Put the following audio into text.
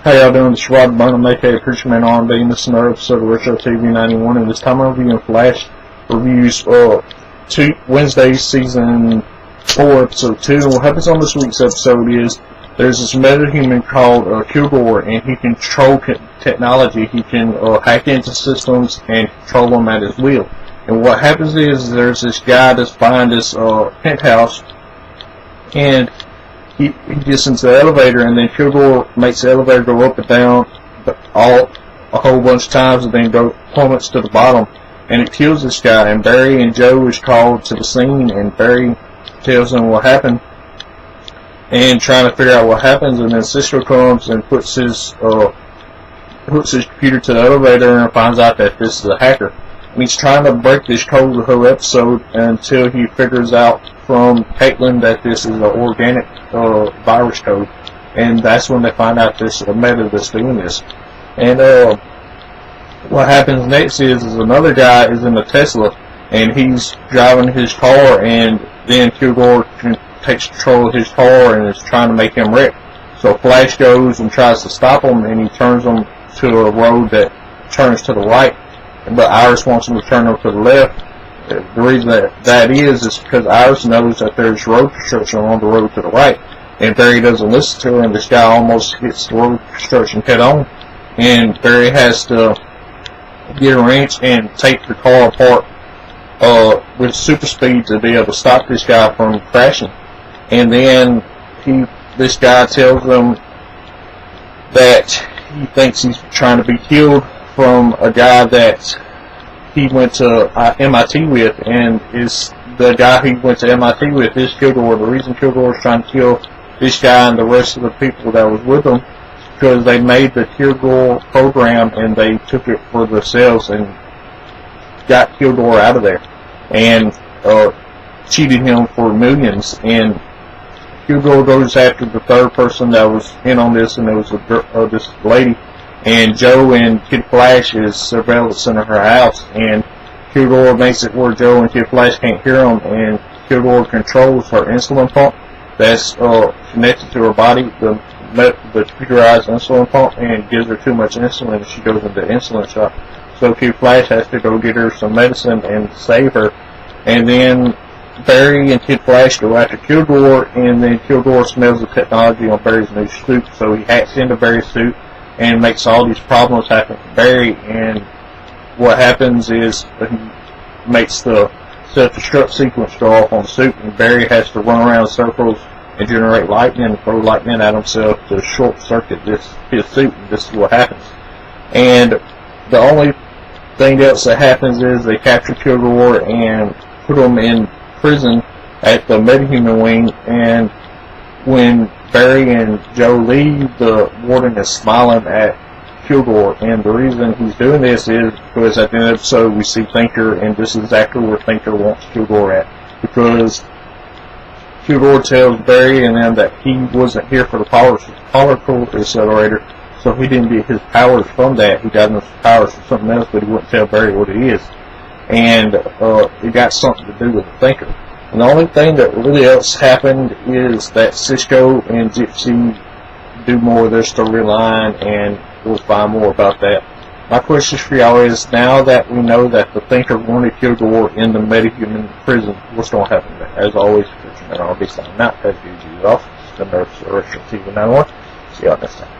How y'all doing? This is Rod Burnham, aka Preacher Man R&B, and this is another episode of Retro TV 91. And this time I'm reviewing Flash reviews Wednesday season 4 episode 2. And what happens on this week's episode is there's this meta-human called Kilgore, and he can control technology. He can hack into systems and control them at his will. And what happens is there's this guy that's buying this penthouse, and he gets into the elevator, and then Kilgore makes the elevator go up and down a whole bunch of times, and then plummets to the bottom, and it kills this guy. And Barry and Joe is called to the scene, and Barry tells them what happened and trying to figure out what happens. And then Cisco comes and hooks his computer to the elevator and finds out that this is a hacker. And he's trying to break this code the whole episode until he figures out from Caitlin that this is an organic virus code, and that's when they find out this is a meta that's doing this. And what happens next is another guy is in a Tesla, and he's driving his car, and then Kilgore takes control of his car and is trying to make him wreck. So Flash goes and tries to stop him, and he turns him to a road that turns to the right, but Iris wants him to turn over to the left. The reason that is because Iris knows that there's road construction on the road to the right, and Barry doesn't listen to her, and this guy almost hits the road construction head on, and Barry has to get a wrench and take the car apart with super speed to be able to stop this guy from crashing. And then this guy tells him that he thinks he's trying to be killed from a guy that he went to MIT with, and is the guy he went to MIT with is Kilgore. The reason Kilgore is trying to kill this guy and the rest of the people that was with him is because they made the Kilgore program and they took it for themselves and got Kilgore out of there and cheated him for millions. And Kilgore goes after the third person that was in on this, and it was this lady. And Joe and Kid Flash is surveillancing her house, and Kilgore makes it where Joe and Kid Flash can't hear him, and Kilgore controls her insulin pump that's connected to her body, the computerized insulin pump, and gives her too much insulin, and she goes into insulin shock. So Kid Flash has to go get her some medicine and save her, and then Barry and Kid Flash go after Kilgore, and then Kilgore smells the technology on Barry's new suit, so he hacks into Barry's suit and makes all these problems happen for Barry. And what happens is he makes the self-destruct sequence go off on the suit, and Barry has to run around in circles and generate lightning and throw lightning at himself to short-circuit his suit, and this is what happens. And the only thing else that happens is they capture Kilgore and put him in prison at the metahuman wing, and when Barry and Joe leave, the warden is smiling at Kilgore, and the reason he's doing this is because at the end of the episode we see Thinker, and this is exactly where Thinker wants Kilgore at, because Kilgore tells Barry and them that he wasn't here for the particle accelerator, so he didn't get his powers from that. He got his powers from something else, but he wouldn't tell Barry what it is, and it got something to do with the Thinker. And the only thing that really else happened is that Cisco and Gypsy do more of their storyline, and we'll find more about that. My question for y'all is, now that we know that the Thinker wanted Kilgore in the metahuman prison, what's going to happen next? As always, I'll be signing out. That's GG off. The Nerds Retro TV 91. See y'all next time.